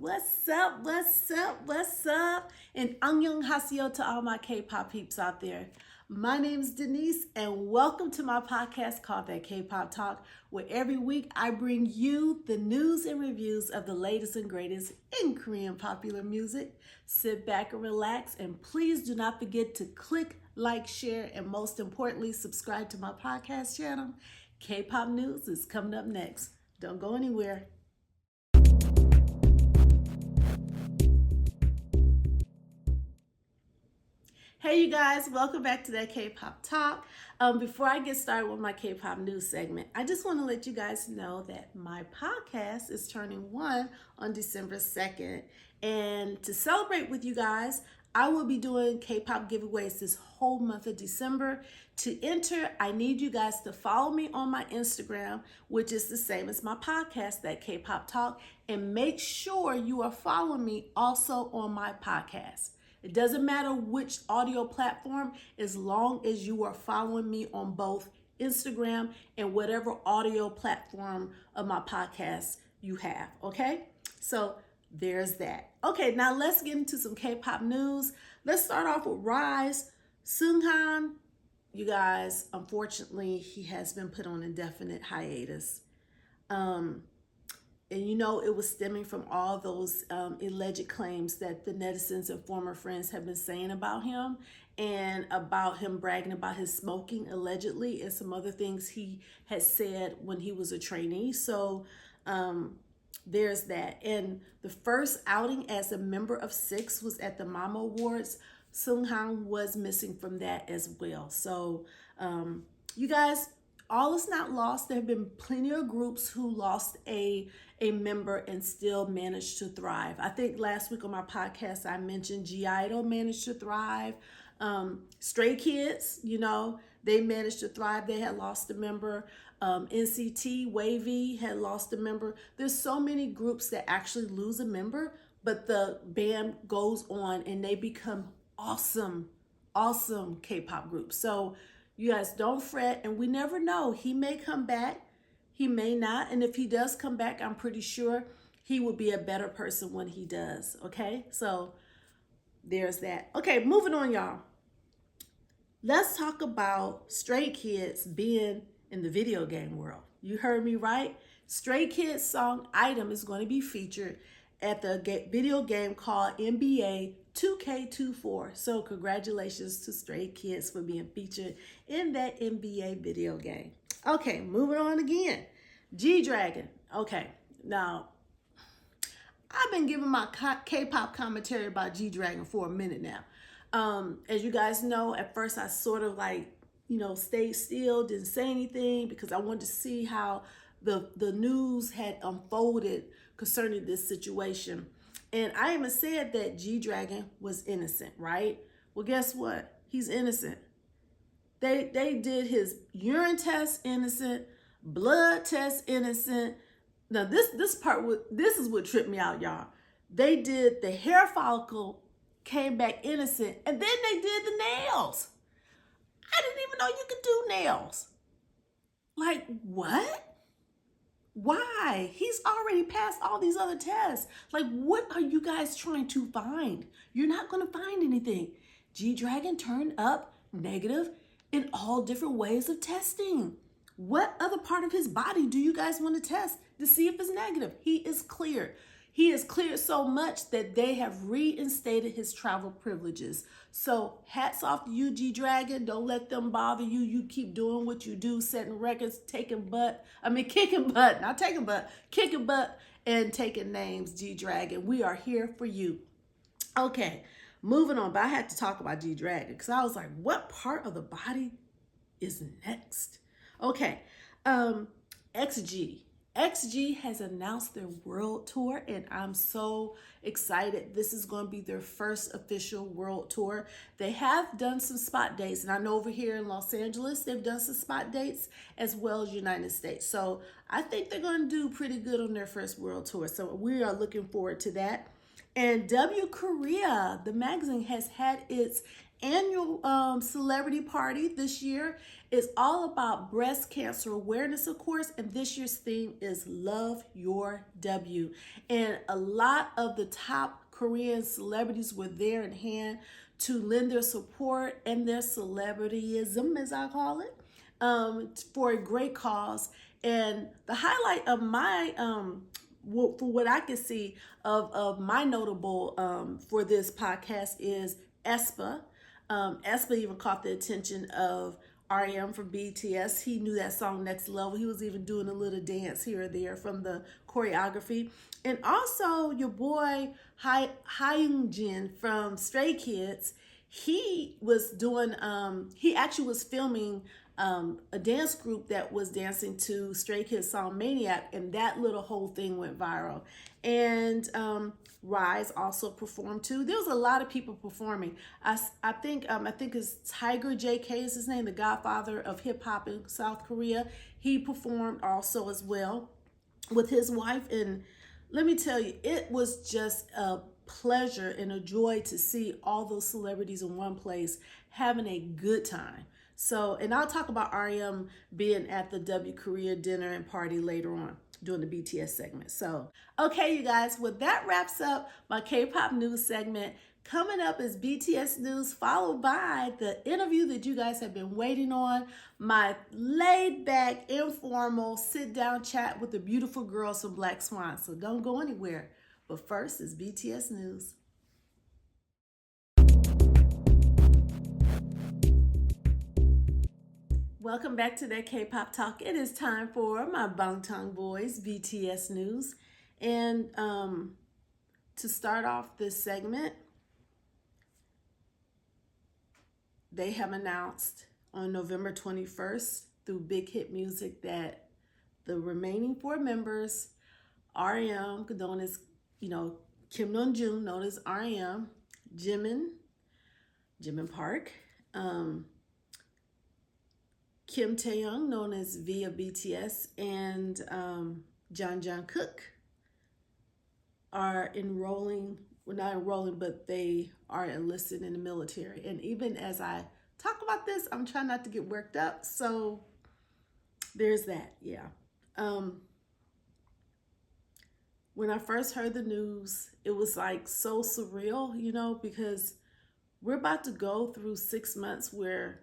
What's up? What's up? What's up? And annyeonghaseyo to all my K-pop peeps out there. My name is Denise, and welcome to my podcast called That K-Pop Talk, where every week I bring you the news and reviews of the latest and greatest in Korean popular music. Sit back and relax, and please do not forget to click, like, share, and most importantly, subscribe to my podcast channel. K-pop news is coming up next. Don't go anywhere. Hey you guys, welcome back to That K-Pop Talk. Before I get started with my K-pop news segment, I just want to let you guys know that my podcast is turning 1 on December 2nd. And to celebrate with you guys, I will be doing K-pop giveaways this whole month of December. To enter, I need you guys to follow me on my Instagram, which is the same as my podcast, That K-Pop Talk, and make sure you are following me also on my podcast. It doesn't matter which audio platform, as long as you are following me on both Instagram and whatever audio platform of my podcast you have, okay? So there's that. Okay, now let's get into some K-pop news. Let's start off with RIIZE. Seunghan, you guys, unfortunately, he has been put on indefinite hiatus. And you know, it was stemming from all those alleged claims that the netizens and former friends have been saying about him, and about him bragging about his smoking allegedly, and some other things he had said when he was a trainee. So there's that. And the first outing as a member of Six was at the Mama Awards. Seunghan was missing from that as well. So you guys, all is not lost. There have been plenty of groups who lost a member and still managed to thrive. I think last week on my podcast, I mentioned G-Idol managed to thrive. Stray Kids, you know, they managed to thrive. They had lost a member. NCT, Wavy had lost a member. There's so many groups that actually lose a member, but the band goes on and they become awesome K-pop groups. So you guys don't fret, and we never know. He may come back, he may not, and if he does come back, I'm pretty sure he will be a better person when he does, okay? So there's that. Okay, moving on, y'all. Let's talk about Stray Kids being in the video game world. You heard me right. Stray Kids song Item is going to be featured at the video game called NBA 2K24. So congratulations to Stray Kids for being featured in that NBA video game. Okay, moving on again. G-Dragon. Okay, now I've been giving my K-pop commentary about G-Dragon for a minute now. As you guys know, at first I sort of stayed still, didn't say anything because I wanted to see how the news had unfolded concerning this situation. And I even said that G-Dragon was innocent, right? Well, guess what? He's innocent. They did his urine test innocent, blood test innocent. Now this is what tripped me out, y'all. They did the hair follicle, came back innocent, and then they did the nails. I didn't even know you could do nails. Like, what? Why? He's already passed all these other tests. Like, what are you guys trying to find? You're not going to find anything. G-Dragon turned up negative in all different ways of testing. What other part of his body do you guys want to test to see if it's negative? He is clear. He is cleared so much that they have reinstated his travel privileges. So hats off to you, G-Dragon. Don't let them bother you. You keep doing what you do, setting records, kicking butt, and taking names, G-Dragon. We are here for you. Okay, moving on. But I had to talk about G-Dragon because I was like, what part of the body is next? Okay, XG. XG has announced their world tour, and I'm so excited. This is going to be their first official world tour. They have done some spot dates, and I know over here in Los Angeles, they've done some spot dates as well as United States. So I think they're going to do pretty good on their first world tour. So we are looking forward to that. And W Korea, the magazine, has had its annual celebrity party this year is all about breast cancer awareness, of course, and this year's theme is Love Your W. And a lot of the top Korean celebrities were there in hand to lend their support and their celebrityism, as I call it, for a great cause. And the highlight of my for what I can see of my notable for this podcast is aespa. aespa even caught the attention of RM from BTS. He knew that song Next Level. He was even doing a little dance here or there from the choreography. And also your boy Hyunjin from Stray Kids, he was doing, he actually was filming a dance group that was dancing to Stray Kids song Maniac, and that little whole thing went viral. And RIIZE also performed too. There was a lot of people performing. I think it's Tiger JK is his name, the godfather of hip hop in South Korea. He performed also as well with his wife, and let me tell you, it was just a pleasure and a joy to see all those celebrities in one place having a good time. So, and I'll talk about RM being at the W Korea dinner and party later on during the BTS segment. So, okay, you guys, well, that wraps up my K-pop news segment. Coming up is BTS news, followed by the interview that you guys have been waiting on, my laid-back, informal, sit-down chat with the beautiful girls from Black Swan. So don't go anywhere. But first is BTS news. Welcome back to that K-pop talk. It is time for my Bangtan Boys BTS news. And to start off this segment, they have announced on November 21st through Big Hit Music that the remaining 4 members, RM, known as, Kim Namjoon, known as RM, Jimin Park, Kim Taehyung, known as V of BTS, and Jungkook are enrolling, well, not enrolling, but they are enlisted in the military. And even as I talk about this, I'm trying not to get worked up. So there's that, yeah. When I first heard the news, it was like so surreal, because we're about to go through 6 months where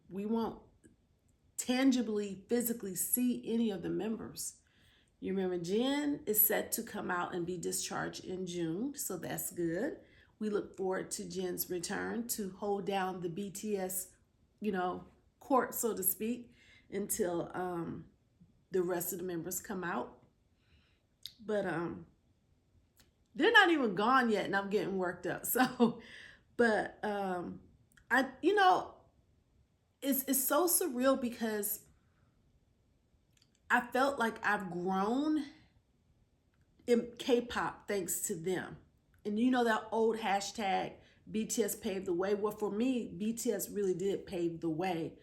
we won't tangibly, physically see any of the members. You remember Jin is set to come out and be discharged in June, so that's good. We look forward to Jin's return to hold down the BTS, court, so to speak, until the rest of the members come out. But they're not even gone yet, and I'm getting worked up. So, but it's so surreal because I felt like I've grown in K-pop thanks to them. And that old hashtag, BTS paved the way? Well, for me, BTS really did pave the way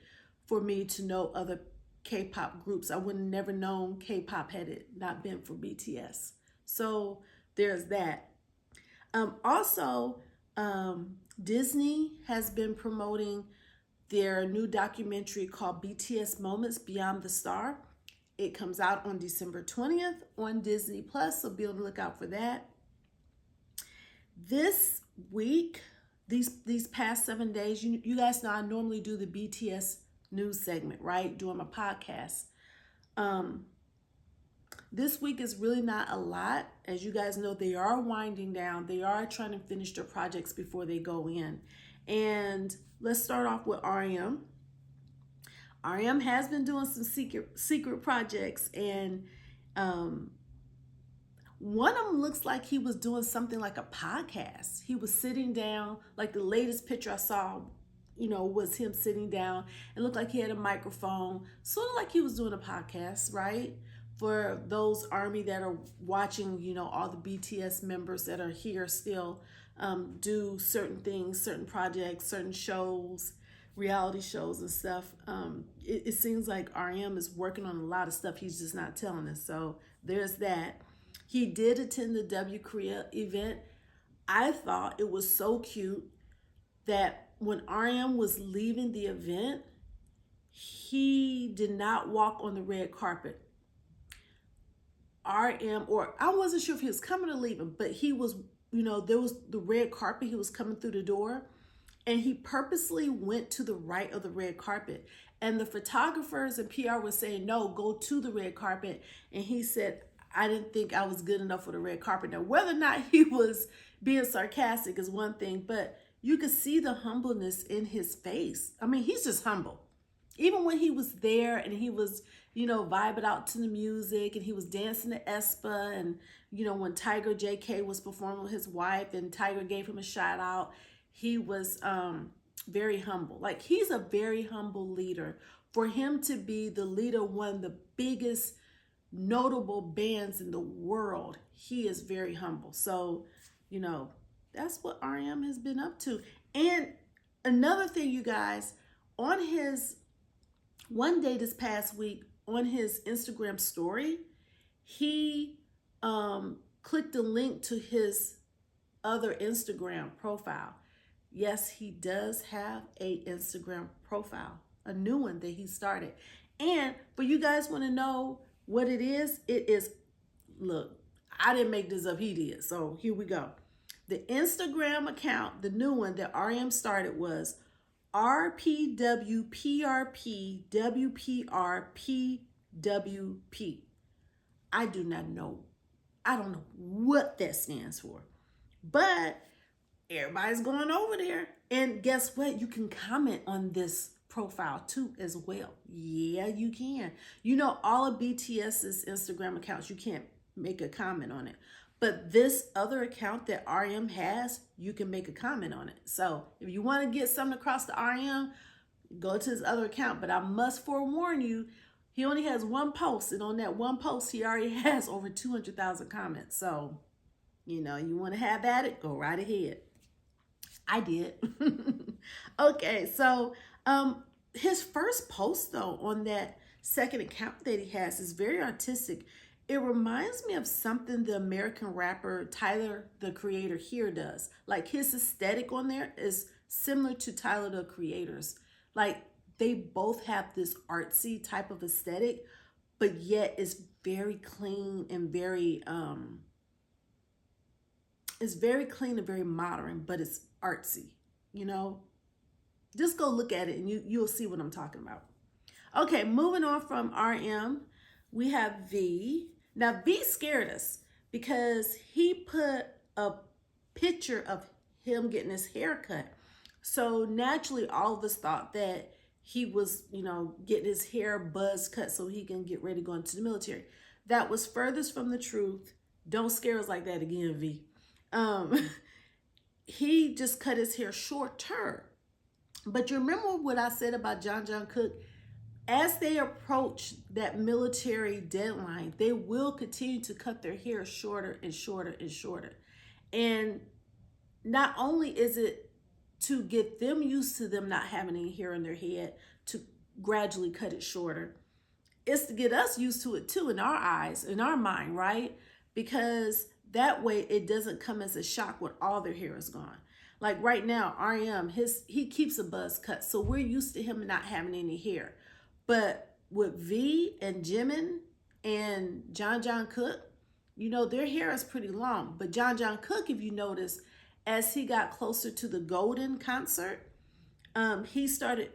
for me to know other K-pop groups. I would have never known K-pop had it not been for BTS. So there's that. Also, Disney has been promoting their new documentary called BTS Moments Beyond the Star. It comes out on December 20th on Disney Plus, so be on the lookout for that. This week, these past 7 days, you guys know I normally do the BTS news segment, right? Doing my podcast. This week is really not a lot. As you guys know, they are winding down. They are trying to finish their projects before they go in. And let's start off with RM. RM has been doing some secret projects, and one of them looks like he was doing something like a podcast. He was sitting down, like the latest picture I saw, was him sitting down. It looked like he had a microphone, sort of like he was doing a podcast, right? For those ARMY that are watching, all the BTS members that are here still do certain things, certain projects, certain shows, reality shows and stuff. It seems like RM is working on a lot of stuff. He's just not telling us. So there's that. He did attend the W Korea event. I thought it was so cute. that when RM was leaving the event, he did not walk on the red carpet. RM, or I wasn't sure if he was coming or leaving, but he was, there was the red carpet. He was coming through the door, and he purposely went to the right of the red carpet. And the photographers and PR were saying, no, go to the red carpet. And he said, I didn't think I was good enough for the red carpet. Now, whether or not he was being sarcastic is one thing, but you could see the humbleness in his face. I mean, he's just humble. Even when he was there and he was, vibing out to the music and he was dancing to aespa, and, when Tiger JK was performing with his wife and Tiger gave him a shout out, he was very humble. Like, he's a very humble leader. For him to be the leader of one of the biggest notable bands in the world, he is very humble. So, that's what RM has been up to. And another thing, you guys, on his one day this past week, on his Instagram story, he clicked a link to his other Instagram profile. Yes, he does have a Instagram profile, a new one that he started. And for you guys want to know what it is, look, I didn't make this up, he did. So here we go. The Instagram account, the new one that RM started, was RPWPRPWPRPWP. I do not know. I don't know what that stands for. But everybody's going over there. And guess what? You can comment on this profile too as well. Yeah, you can. All of BTS's Instagram accounts, you can't make a comment on it. But this other account that RM has, you can make a comment on it. So if you want to get something across to RM, go to his other account. But I must forewarn you, he only has one post. And on that one post, he already has over 200,000 comments. So, you want to have at it, go right ahead. I did. Okay, so his first post, though, on that second account that he has is very artistic. It reminds me of something the American rapper Tyler, the Creator, here does. Like, his aesthetic on there is similar to Tyler, the Creator's. Like, they both have this artsy type of aesthetic, but yet it's very clean and very modern, but it's artsy, Just go look at it and you'll see what I'm talking about. Okay, moving on from RM, we have V. Now, V scared us because he put a picture of him getting his hair cut. So naturally, all of us thought that he was, getting his hair buzz cut so he can get ready to go into the military. That was furthest from the truth. Don't scare us like that again, V. He just cut his hair shorter. But you remember what I said about Jungkook? As they approach that military deadline, they will continue to cut their hair shorter and shorter and shorter. And not only is it to get them used to them not having any hair in their head, to gradually cut it shorter, it's to get us used to it too, in our eyes, in our mind, right? Because that way it doesn't come as a shock when all their hair is gone. Like right now, RM, he keeps a buzz cut, so we're used to him not having any hair. But with V and Jimin and Jungkook, their hair is pretty long. But Jungkook, if you notice, as he got closer to the Golden concert, he started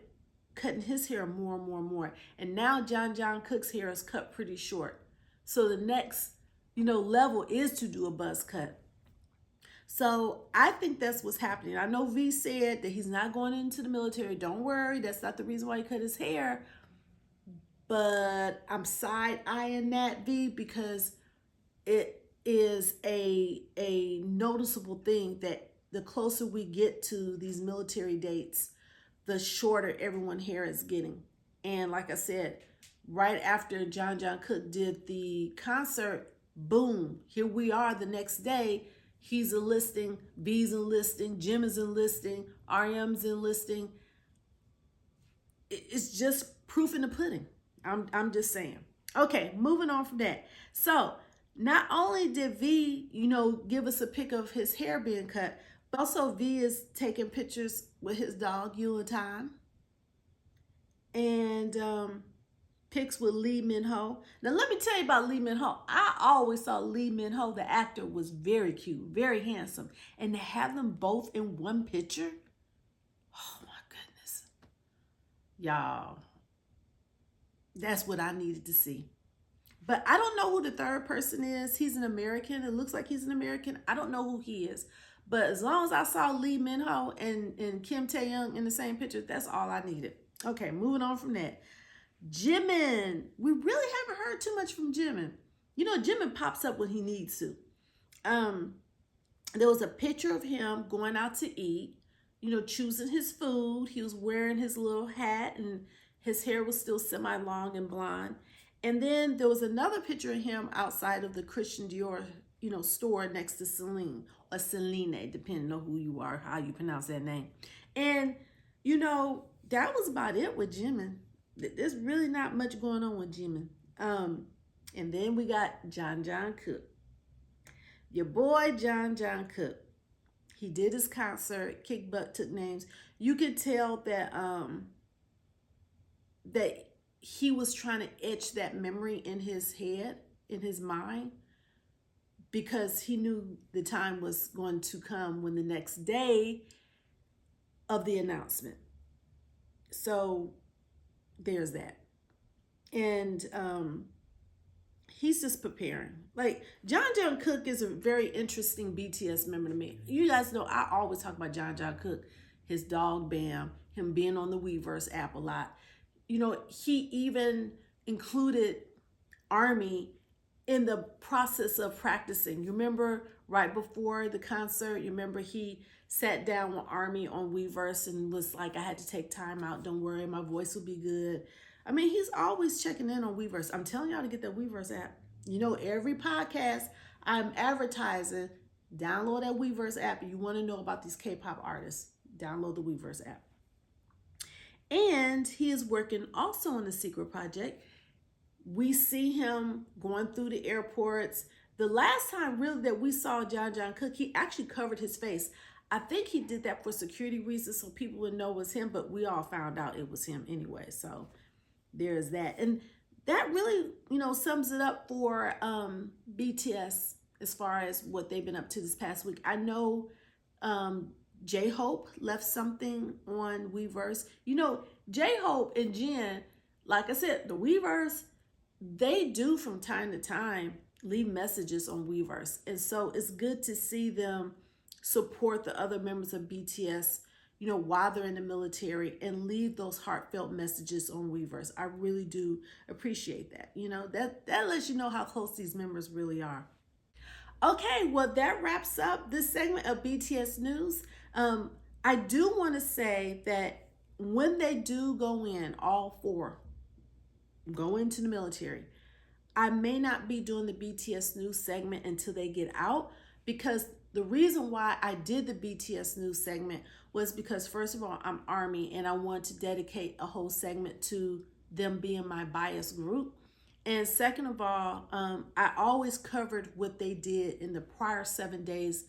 cutting his hair more and more and more. And now Jungkook's hair is cut pretty short. So the next, level is to do a buzz cut. So I think that's what's happening. I know V said that he's not going into the military. Don't worry, that's not the reason why he cut his hair. But I'm side-eyeing that, V, because it is a noticeable thing that the closer we get to these military dates, the shorter everyone's hair is getting. And like I said, right after Jungkook did the concert, boom, here we are the next day. He's enlisting, V's enlisting, Jimin's enlisting, RM's enlisting. It's just proof in the pudding. I'm just saying. Okay, moving on from that. So not only did V, give us a pic of his hair being cut, Also, V is taking pictures with his dog, Time, and pics with Lee Min Ho. Now, let me tell you about Lee Min Ho. I always thought Lee Min Ho, the actor, was very cute, very handsome. And to have them both in one picture, oh my goodness. Y'all, that's what I needed to see. But I don't know who the third person is. He's an American. It looks like he's an American. I don't know who he is. But as long as I saw Lee Min Ho and Kim Tae-young in the same picture, that's all I needed. Okay, moving on from that. Jimin. We really haven't heard too much from Jimin. You know, Jimin pops up when he needs to. There was a picture of him going out to eat, you know, choosing his food. He was wearing his little hat and his hair was still semi-long and blonde. And then there was another picture of him outside of the Christian Dior, you know, store next to Celine or Celine, depending on who you are, how you pronounce that name. And, you know, that was about it with Jimin. There's really not much going on with Jimin. And then we got Jungkook. Your boy Jungkook. He did his concert, kicked butt, took names. You could tell that that he was trying to etch that memory in his head, in his mind, because he knew the time was going to come when the next day of the announcement. So there's that. And he's just preparing. Like, Jungkook is a very interesting BTS member to me. You guys know I always talk about Jungkook, his dog Bam, him being on the Weverse app a lot. You know, he even included ARMY in the process of practicing. You remember right before the concert, you remember he sat down with ARMY on Weverse and was like, I had to take time out. Don't worry, my voice will be good. I mean, he's always checking in on Weverse. I'm telling y'all to get that Weverse app. You know, every podcast I'm advertising, download that Weverse app. If you want to know about these K-pop artists, download the Weverse app. And he is working also on a secret project. We see him going through the airports. The last time really that we saw Jungkook, he actually covered his face. I think he did that for security reasons so people would know it was him, but we all found out it was him anyway. So there's that. And that really, you know, sums it up for BTS as far as what they've been up to this past week. I know J-Hope left something on Weverse. You know, J-Hope and Jin, like I said, the Weverse, they do from time to time leave messages on Weverse. And so it's good to see them support the other members of BTS, you know, while they're in the military and leave those heartfelt messages on Weverse. I really do appreciate that. You know, that lets you know how close these members really are. Okay, well, that wraps up this segment of BTS News. I do want to say that when they do go in, all four go into the military, I may not be doing the BTS News segment until they get out, because the reason why I did the BTS News segment was because, first of all, I'm ARMY and I want to dedicate a whole segment to them being my bias group. And second of all, I always covered what they did in the prior 7 days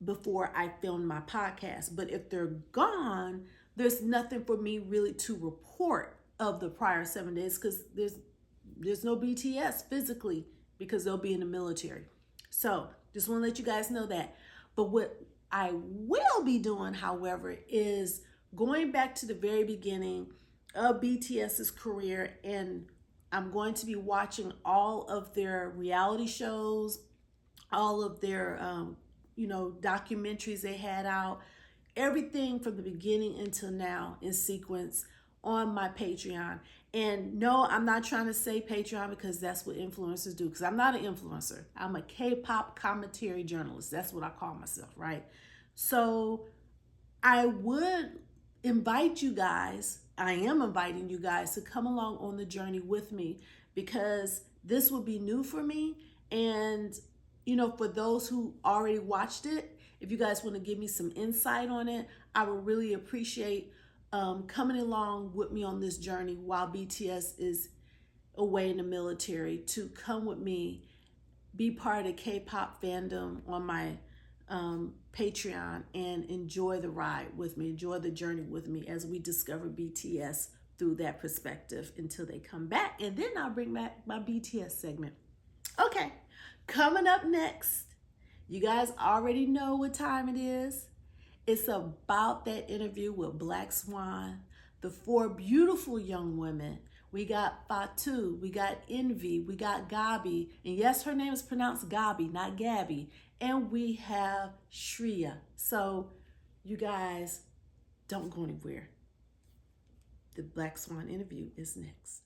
before I filmed my podcast. But if they're gone, there's nothing for me really to report of the prior 7 days, because there's no BTS physically because they'll be in the military. So just want to let you guys know that. But what I will be doing, however, is going back to the very beginning of BTS's career, and I'm going to be watching all of their reality shows, all of their you know, documentaries they had out, everything from the beginning until now in sequence on my Patreon. And no, I'm not trying to say Patreon because that's what influencers do, because I'm not an influencer. I'm a K-pop commentary journalist. That's what I call myself, right? So I would invite you guys, I am inviting you guys to come along on the journey with me, because this will be new for me. And, you know, for those who already watched it, if you guys want to give me some insight on it, I would really appreciate coming along with me on this journey while BTS is away in the military, to come with me, be part of the K-pop fandom on my Patreon and enjoy the ride with me, enjoy the journey with me as we discover BTS through that perspective until they come back. And then I'll bring back my BTS segment. Okay, coming up next, you guys already know what time it is. It's about that interview with Black Swan, the 4 beautiful young women. We got Fatu, we got Envy, we got Gabi, and yes, her name is pronounced Gabi, not Gabby. And we have Shreya. So you guys don't go anywhere. The Black Swan interview is next.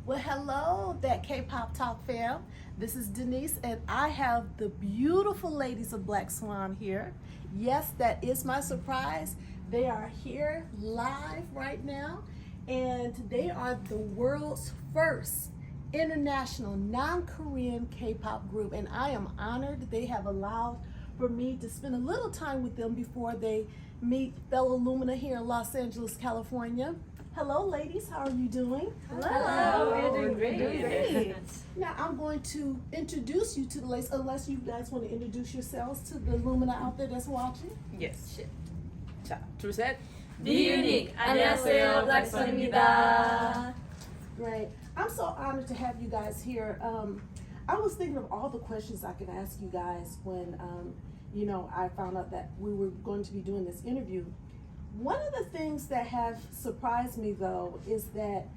Well, hello, that K-pop talk fam. This is Denise, and I have the beautiful ladies of Black Swan here. Yes, that is my surprise. They are here live right now, and they are the world's first international non-Korean K-pop group, and I am honored they have allowed for me to spend a little time with them before they meet fellow Lumina here in Los Angeles, California. Hello, ladies. How are you doing? Hello. We're doing great. Now, I'm going to introduce you to the ladies, unless you guys want to introduce yourselves to the Lumina out there that's watching. Yes. 자, 둘, 셋. Be unique. 안녕하세요, BLACKSWAN입니다. Great. I'm so honored to have you guys here. I was thinking of all the questions I could ask you guys when, I found out that we were going to be doing this interview. One of the things that have surprised me, though, is that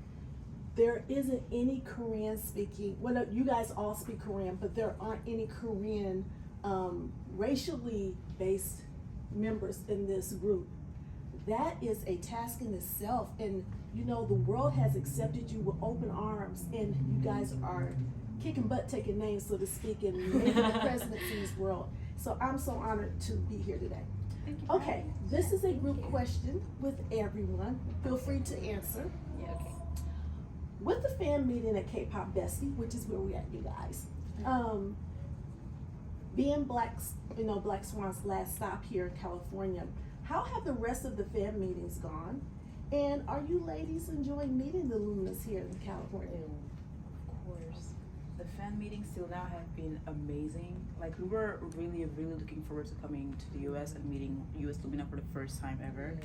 there isn't any Korean speaking, well, you guys all speak Korean, but there aren't any Korean racially based members in this group. That is a task in itself, and the world has accepted you with open arms, and you guys are kicking butt, taking names, so to speak, and making the presidency's world. So I'm so honored to be here today. Okay, this is a group question with everyone. Feel free to answer. Yes. With the fan meeting at Kpop Bestie, which is where we at, you guys, being Black Swan's last stop here in California, how have the rest of the fan meetings gone? And are you ladies enjoying meeting the Lunas here in California? Of course. The fan meetings till now have been amazing. Like, we were really, really looking forward to coming to the US and meeting US Lumina for the first time ever.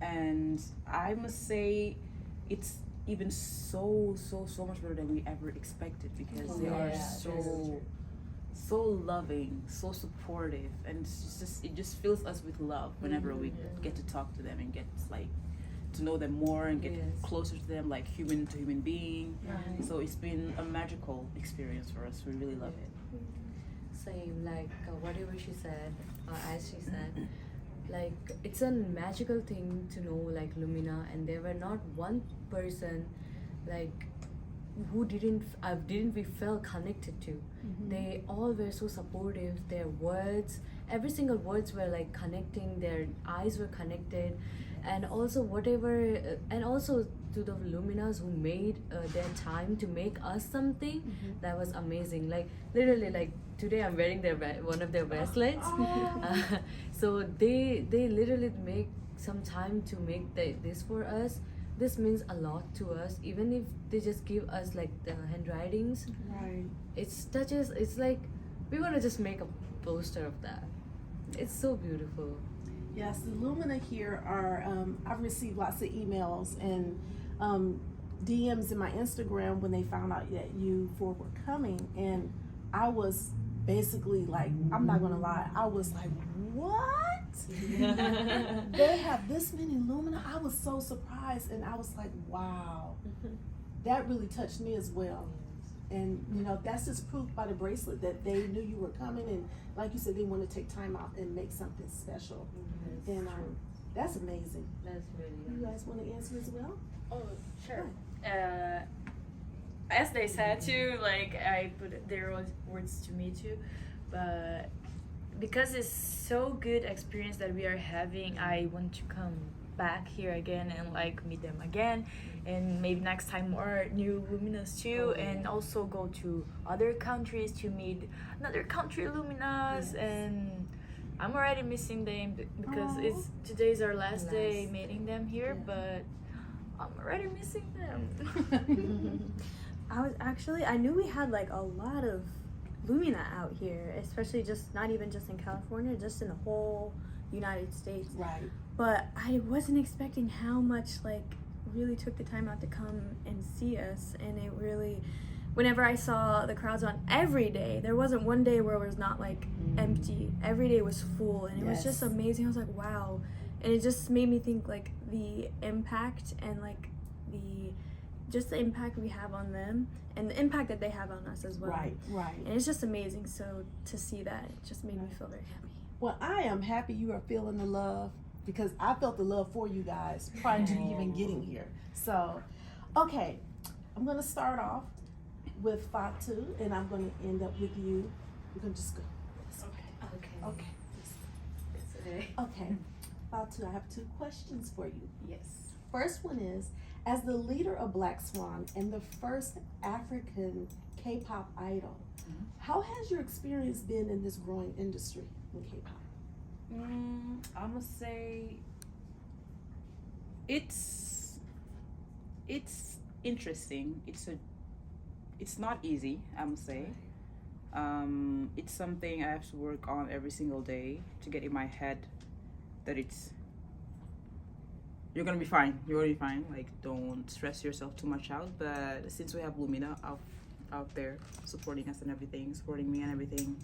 And I must say, it's even so much better than we ever expected, because they are so loving, so supportive, and it just fills us with love whenever we get to talk to them and get to know them more and get closer to them, like human to human being. So it's been a magical experience for us. We really love it. Same, like whatever she said, as she said, like it's a magical thing to know like Lumina, and there were not one person like who didn't we felt connected to. They all were so supportive. Their words, every single words were like connecting. Their eyes were connected, and also and also to the Luminas who made their time to make us something. That was amazing. Like literally, like today I'm wearing one of their bracelets. So they literally make some time to make this for us. This means a lot to us, even if they just give us like the handwritings. Right. It's like we want to just make a poster of that. It's so beautiful. Yes, the Lumina here are, I've received lots of emails and DMs in my Instagram when they found out that you four were coming, and I was basically like, I'm not gonna lie, I was like, what? They have this many Lumina? I was so surprised, and I was like, wow. That really touched me as well. And that's just proof by the bracelet that they knew you were coming, and like you said, they want to take time out and make something special. And that's amazing. That's really You guys want to answer as well? Oh, sure. As they said too, like I put their words to me too, but because it's so good experience that we are having, I want to come back here again and like meet them again, and maybe next time more new Luminas too, and also go to other countries to meet another country Luminas. And I'm already missing them because today's our last day meeting them here, but I'm already missing them. I knew we had like a lot of Lumina out here, especially just not even just in California, just in the whole United States. Right. But I wasn't expecting how much like really took the time out to come and see us, and it really, whenever I saw the crowds on every day, there wasn't one day where it was not like empty. Every day was full, and it was just amazing. I was like, wow. And it just made me think like the impact and like the impact we have on them and the impact that they have on us as well. Right. And it's just amazing. So to see that, it just made me feel very happy. Well, I am happy you are feeling the love because I felt the love for you guys prior to even getting here. So, okay, I'm going to start off with Fatu and I'm going to end up with you. We're going to just go. Okay. Fatu, I have 2 questions for you. Yes. First one is, as the leader of BLACKSWAN and the first African K-pop idol, how has your experience been in this growing industry in K-pop? I must say it's interesting. It's not easy, I must say. It's something I have to work on every single day to get in my head that you're gonna be fine. You're gonna be fine. Like, don't stress yourself too much out. But since we have Lumina out there supporting us and everything, supporting me and everything,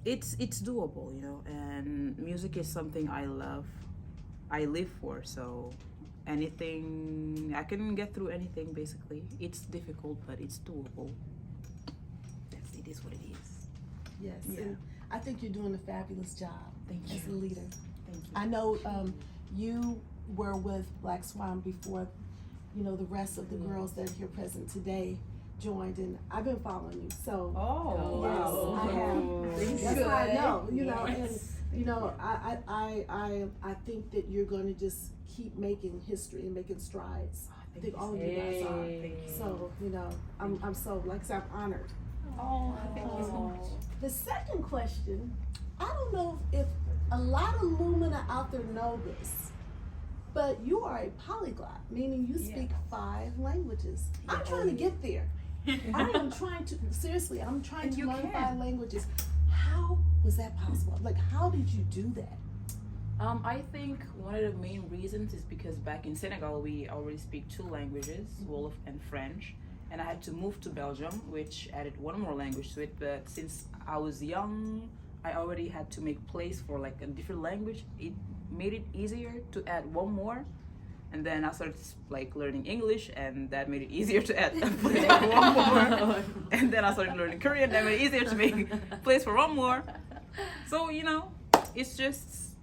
it's doable, you know. And music is something I love, I live for. So anything, I can get through anything. Basically, it's difficult, but it's doable. It is what it is. Yes. Yeah. And I think you're doing a fabulous job. Thank as you. a leader. Thank you. I know you were with BLACKSWAN before, you know, the rest of the girls that are here present today joined, and I've been following you. So Oh, yes, I have. That's how I know. You know, and Yes. you know, I think that you're going to just keep making history and making strides. I think all of you guys are. Thank you. So you know, I'm so, like I said, I'm honored. Oh, thank you so much. The second question, I don't know if a lot of Lumina out there know this, but you are a polyglot, meaning you speak 5 languages. I'm trying to get there. I am trying to, seriously, I'm trying to learn 5 languages. How was that possible? Like, how did you do that? I think one of the main reasons is because back in Senegal, we already speak 2 languages, Wolof and French. And I had to move to Belgium, which added 1 more language to it. But since I was young, I already had to make place for like a different language. It made it easier to add 1 more. And then I started like learning English, and that made it easier to add place for 1 more. And then I started learning Korean, that made it easier to make place for 1 more. So, you know, it's just,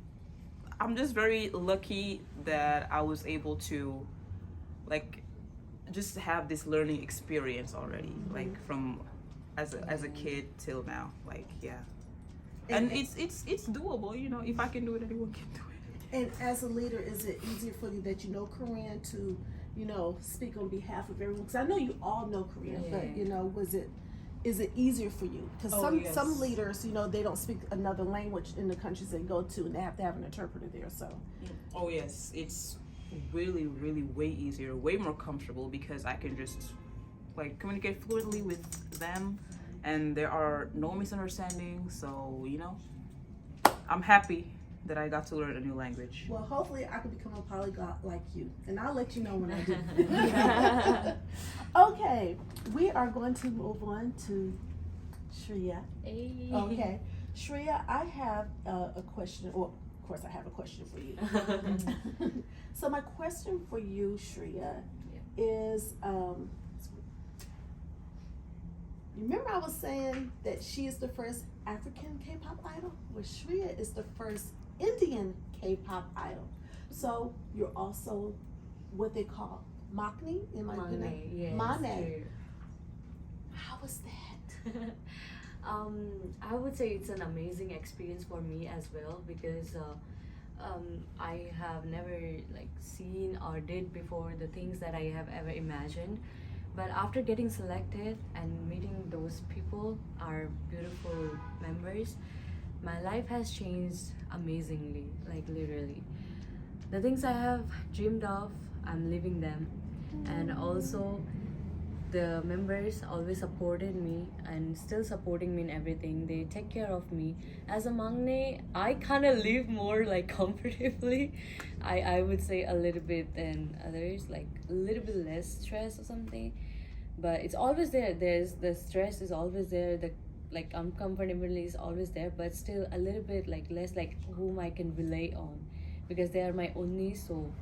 I'm just very lucky that I was able to like just have this learning experience already, like from as a kid till now, like and it's doable, you know. If I can do it, anyone can do it. And as a leader, is it easier for you that you know Korean to, you know, speak on behalf of everyone? Because I know you all know Korean, but you know, is it easier for you? Because some leaders, you know, they don't speak another language in the countries they go to, and they have to have an interpreter there. So. Oh yes, it's really way easier, way more comfortable, because I can just like communicate fluently with them, and there are no misunderstandings. So, you know, I'm happy that I got to learn a new language. Well, hopefully I can become a polyglot like you, and I'll let you know when I do. Okay, we are going to move on to Shreya. Hey. Okay, Shreya, I have a question. Well, of course, I have a question for you. So my question for you, Shreya, is, remember I was saying that she is the first African K-pop idol? Well, Shreya is the first Indian K-pop idol. So you're also what they call Makni? Mane. How was that? I would say it's an amazing experience for me as well, because I have never like seen or did before the things that I have ever imagined. But after getting selected and meeting those people, our beautiful members, my life has changed amazingly, like literally. The things I have dreamed of, I'm living them. And also the members always supported me and still supporting me in everything. They take care of me. As a mangne, I kind of live more like comfortably. I would say a little bit than others, like a little bit less stress or something. But it's always there. There's the stress is always there. The like uncomfortability is always there, but still a little bit like less like whom I can rely on, because they are my only. So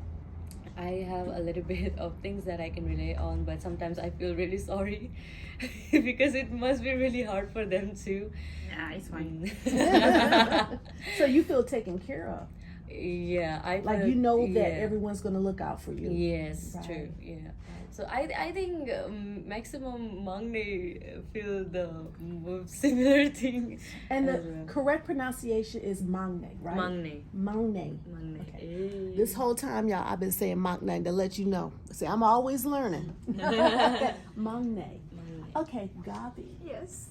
I have a little bit of things that I can rely on, but sometimes I feel really sorry because it must be really hard for them too. Nah, it's fine. So you feel taken care of. Yeah, I Like feel- you know that yeah. everyone's gonna look out for you. Yes, Right. true. Yeah. So I think maximum mangne feel the similar thing. And the as well. correct pronunciation is Mangne, right? Mangne. Mangne. Mangne. Okay. Eh. This whole time, y'all, I've been saying Mangne to let you know. See, I'm always learning. Mangne. Mangne. Okay, Gabi. Yes.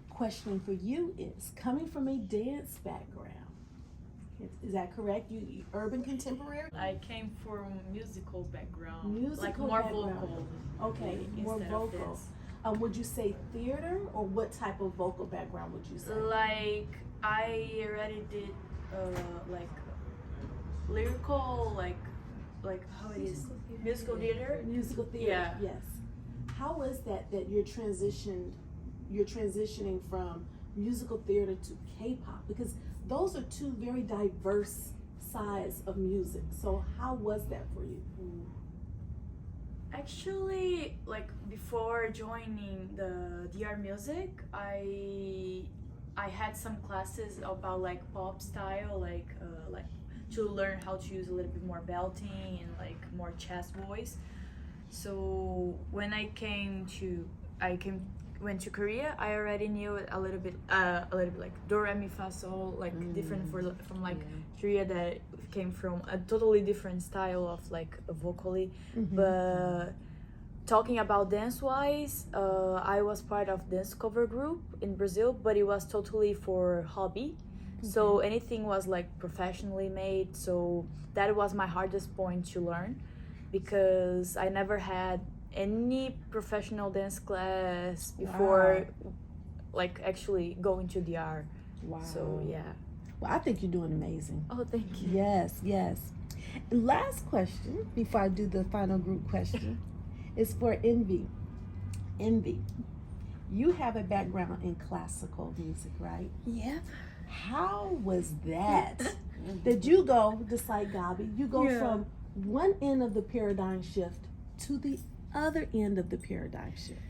Question for you is, coming from a dance background, is that correct? You urban contemporary? I came from musical background, Musical like more background. vocal. Okay, more instead of vocal. dance. Would you say theater, or what type of vocal background would you say? Like I already did, like lyrical, like how it is, musical theater. Musical theater. Yeah. Yes. How is that you're transitioning from musical theater to K-pop? Because those are two very diverse sides of music. So how was that for you? Actually, like before joining the DR music, I had some classes about like pop style, like to learn how to use a little bit more belting and like more chest voice. So when went to Korea, I already knew a little bit like do re mi fa sol, like different from like Korea, that came from a totally different style of like vocally. But talking about dance wise, I was part of dance cover group in Brazil, but it was totally for hobby. So anything was like professionally made. So that was my hardest point to learn, because I never had any professional dance class before, like actually going to DR. Wow. So yeah. Well, I think you're doing amazing. Oh, thank you. Yes, yes. Last question before I do the final group question is for Envy. Envy, you have a background in classical music, right? Yep. How was that? Did you go, just like Gabi, you go Yeah. from one end of the paradigm shift to the other end of the paradigm shift?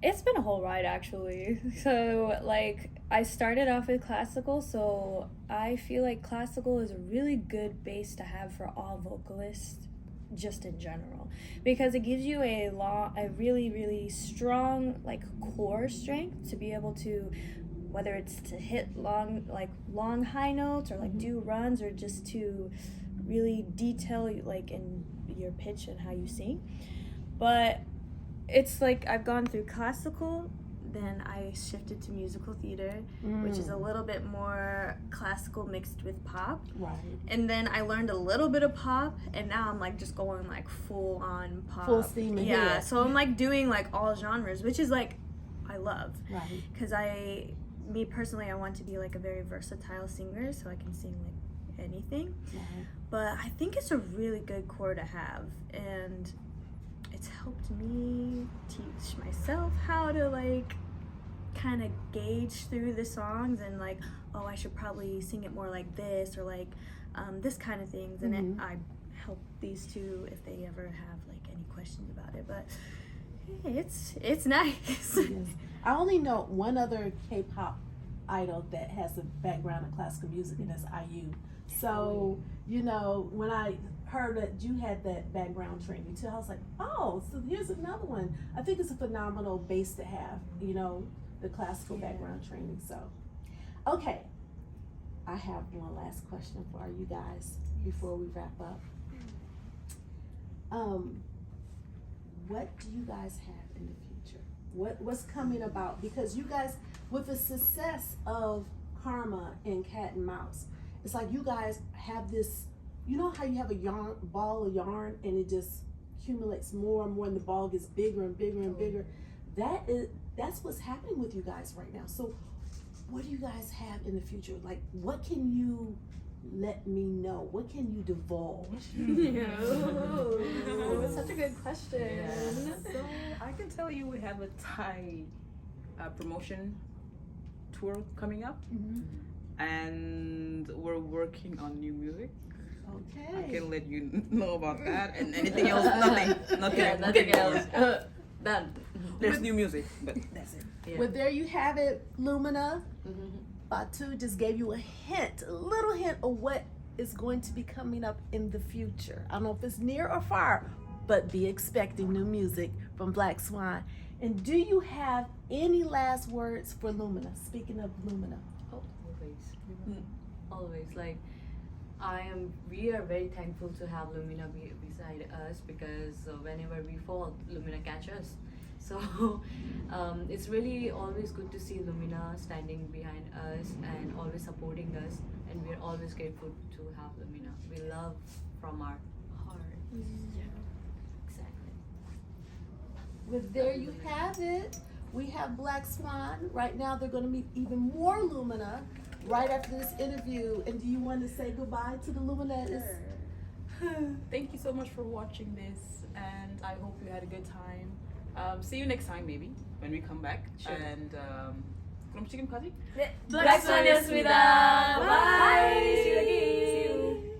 It's been a whole ride, actually. So, like, I started off with classical, so I feel like classical is a really good base to have for all vocalists, just in general, because it gives you a really, really strong, like, core strength to be able to, whether it's to hit long high notes, or like do runs, or just to really detail, like, in your pitch and how you sing. But it's like I've gone through classical, then I shifted to musical theater, which is a little bit more classical mixed with pop. Right. And then I learned a little bit of pop, and now I'm like just going like full on pop. Full steam ahead. Yeah, so I'm like doing like all genres, which is like I love, Right. because me personally, I want to be like a very versatile singer, so I can sing like anything. Right. But I think it's a really good core to have, and it's helped me teach myself how to like kind of gauge through the songs and like, oh, I should probably sing it more like this, or like this kind of things. And I help these two if they ever have like any questions about it. But hey, it's nice. Yes. I only know one other K-pop idol that has a background in classical music, and that's IU. So, you know, when I heard that you had that background training too, I was like, oh, so here's another one. I think it's a phenomenal base to have, you know, the classical background training. So, okay, I have one last question for you guys before we wrap up. What do you guys have in the future? What's coming about? Because you guys, with the success of Karma and Cat and Mouse, it's like you guys have this, you know how you have a ball of yarn and it just accumulates more and more and the ball gets bigger and bigger and bigger. That's what's happening with you guys right now. So what do you guys have in the future? Like, what can you let me know? What can you divulge? Oh, such a good question. Yeah. So I can tell you we have a Thai promotion tour coming up, and we're working on new music. Okay. I can let you know about that, and anything else, nothing else. Done. There's new music, but that's it. Yeah. Well, there you have it, Lumina. Batu just gave you a little hint of what is going to be coming up in the future. I don't know if it's near or far, but be expecting new music from Black Swan. And do you have any last words for Lumina? Speaking of Lumina. Oh, always. Like, we are very thankful to have Lumina beside us, because whenever we fall, Lumina catches us. So it's really always good to see Lumina standing behind us and always supporting us, and we're always grateful to have Lumina. We love from our heart. Yeah, exactly. Well, there you have it. We have Black Swan. Right now they're going to meet even more Lumina right after this interview. And do you want to say goodbye to the Lumina? Thank you so much for watching this, and I hope you had a good time. See you next time, maybe when we come back. Sure. And 그럼 지금까지 BLACKSWAN이었습니다. Bye. See you again. See you.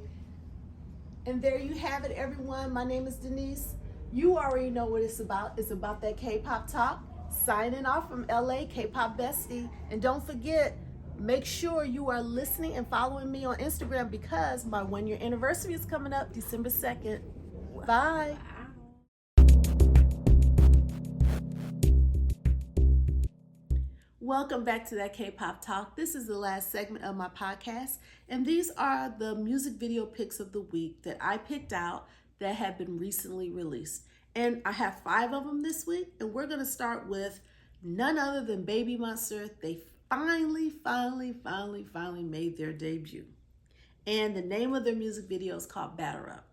And there you have it, everyone. My name is Denise. You already know what it's about. It's about that K-pop talk. Signing off from LA, K-pop bestie. And don't forget, make sure you are listening and following me on Instagram, because my 1-year anniversary is coming up December 2nd. Bye. Welcome back to that K-pop talk. This is the last segment of my podcast, and these are the music video picks of the week that I picked out that have been recently released. And I have 5 of them this week, and we're going to start with none other than Babymonster. They finally made their debut. And the name of their music video is called Batter Up.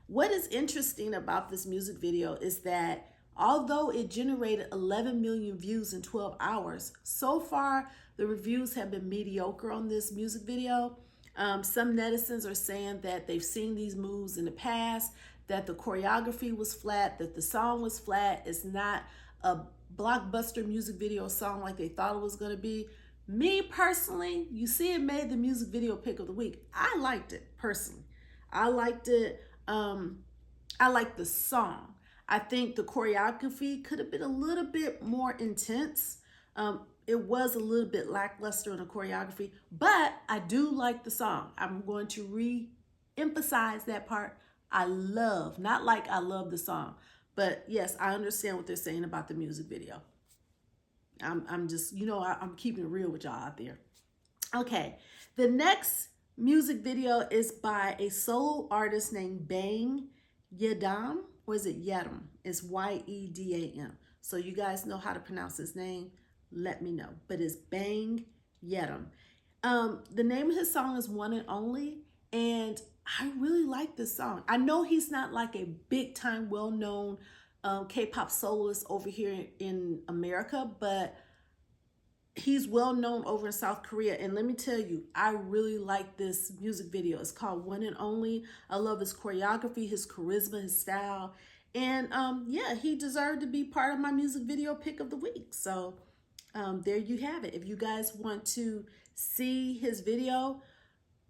What is interesting about this music video is that although it generated 11 million views in 12 hours, so far the reviews have been mediocre on this music video. Some netizens are saying that they've seen these moves in the past, that the choreography was flat, that the song was flat. It's not a blockbuster music video song like they thought it was going to be. Me personally, you see it made the music video pick of the week. I liked it personally. I liked it. I liked the song. I think the choreography could have been a little bit more intense. It was a little bit lackluster in the choreography, but I do like the song. I'm going to re-emphasize that part. Not like I love the song, but yes, I understand what they're saying about the music video. I'm just, I'm keeping it real with y'all out there. Okay, the next music video is by a solo artist named Bang Yedam, or is it Yedam? It's Yedam. So you guys know how to pronounce his name? Let me know. But it's Bang Yedam. The name of his song is One and Only, and I really like this song. I know he's not like a big time, well-known K-pop soloist over here in America, but he's well known over in South Korea. And let me tell you, I really like this music video. It's called One and Only. I love his choreography, his charisma, his style. And yeah, he deserved to be part of my music video pick of the week. So there you have it. If you guys want to see his video,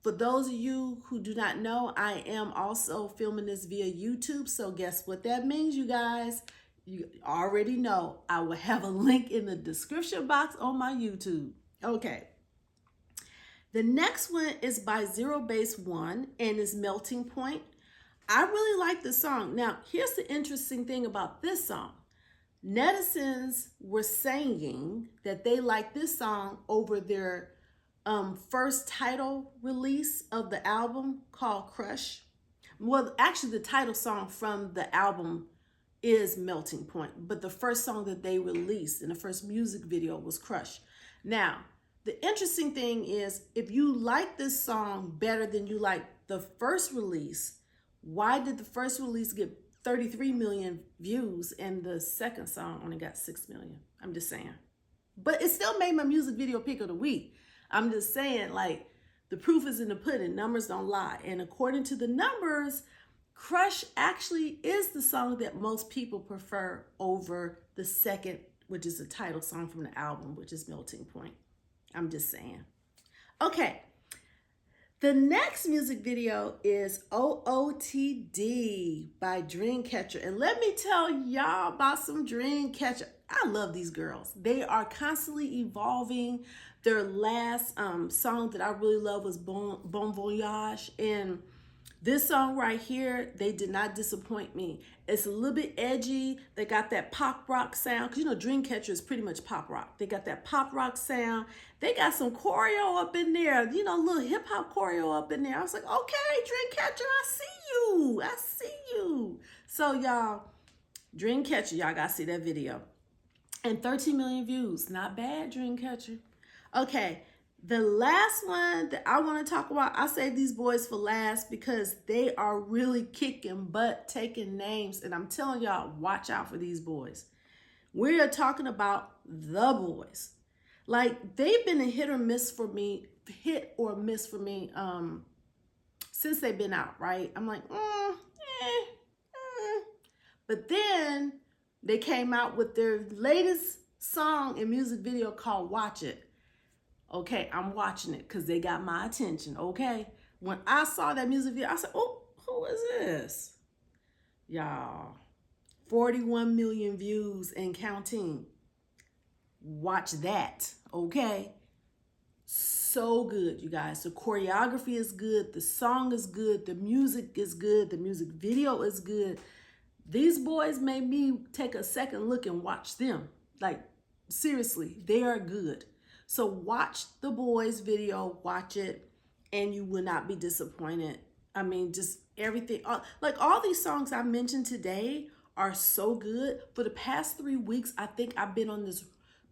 for those of you who do not know, I am also filming this via YouTube. So guess what that means, you guys? You already know I will have a link in the description box on my YouTube. Okay. The next one is by Zerobaseone and is Melting Point. I really like this song. Now, here's the interesting thing about this song. Netizens were saying that they like this song over their first title release of the album called Crush. Well, actually the title song from the album is Melting Point, but the first song that they released in the first music video was Crush. Now, the interesting thing is, if you like this song better than you like the first release, why did the first release get 33 million views, and the second song only got 6 million. I'm just saying. But it still made my music video pick of the week. I'm just saying, like, the proof is in the pudding. Numbers don't lie. And according to the numbers, Crush actually is the song that most people prefer over the second, which is the title song from the album, which is Melting Point. I'm just saying. Okay. The next music video is OOTD by Dreamcatcher. And let me tell y'all about some Dreamcatcher. I love these girls. They are constantly evolving. Their last song that I really love was Bon Voyage. And this song right here, they did not disappoint me. It's a little bit edgy. They got that pop rock sound. Because, you know, Dreamcatcher is pretty much pop rock. They got that pop rock sound. They got some choreo up in there. You know, a little hip hop choreo up in there. I was like, okay, Dreamcatcher, I see you. I see you. So, y'all, Dreamcatcher, y'all got to see that video. And 13 million views. Not bad, Dreamcatcher. Okay. The last one that I want to talk about, I saved these boys for last because they are really kicking butt, taking names. And I'm telling y'all, watch out for these boys. We are talking about the Boyz. Like, they've been a hit or miss for me since they've been out, right? I'm like, But then they came out with their latest song and music video called Watch It. Okay, I'm watching it because they got my attention, okay? When I saw that music video, I said, oh, who is this? Y'all, 41 million views and counting. Watch that, okay? So good, you guys. The choreography is good. The song is good. The music is good. The music video is good. These boys made me take a second look and watch them. Like, seriously, they are good. So watch the Boyz video, watch it, and you will not be disappointed. I mean, just everything. Like, all these songs I mentioned today are so good. For the past 3 weeks, I think I've been on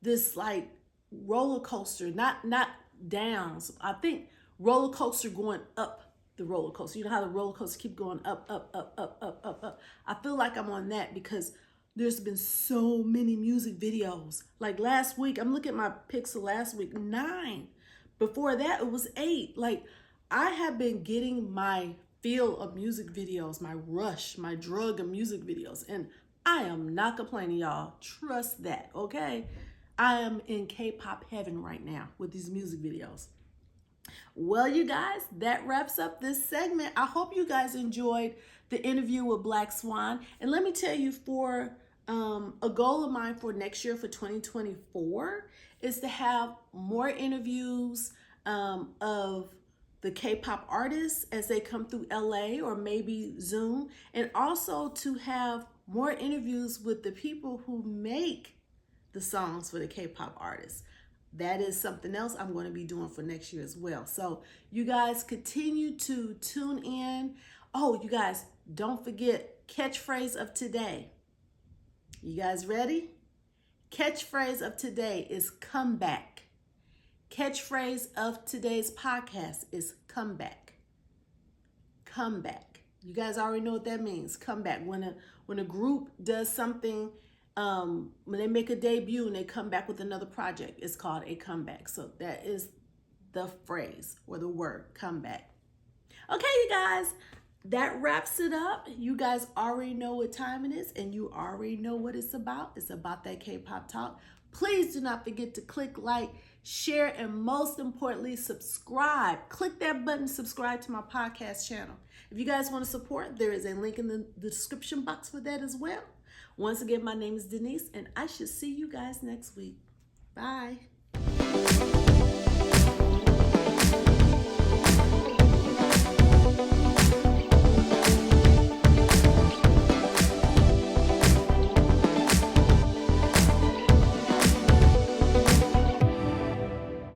this like roller coaster, not downs. I think roller coaster going up the roller coaster. You know how the roller coaster keep going up, up, up, up, up, up, up. I feel like I'm on that because there's been so many music videos. Like last week, I'm looking at my picks of last week, 9. Before that, it was 8. Like, I have been getting my feel of music videos, my rush, my drug of music videos. And I am not complaining, y'all. Trust that, okay? I am in K-pop heaven right now with these music videos. Well, you guys, that wraps up this segment. I hope you guys enjoyed the interview with Black Swan. And let me tell you, for a goal of mine for next year, for 2024, is to have more interviews of the K-pop artists as they come through LA or maybe Zoom, and also to have more interviews with the people who make the songs for the K-pop artists. That is something else I'm going to be doing for next year as well. So you guys continue to tune in. Oh, you guys, don't forget catchphrase of today. You guys ready? Catchphrase of today is comeback. Catchphrase of today's podcast is comeback. Comeback. You guys already know what that means. Comeback. When a group does something, when they make a debut and they come back with another project, it's called a comeback. So that is the phrase or the word, comeback. Okay, you guys, that wraps it up. You guys already know what time it is, and you already know what it's about. It's about that K-pop talk. Please do not forget to click like, share, and most importantly, subscribe. Click that button, subscribe to my podcast channel. If you guys want to support, there is a link in the description box for that as well. Once again, my name is Denise, and I should see you guys next week. Bye.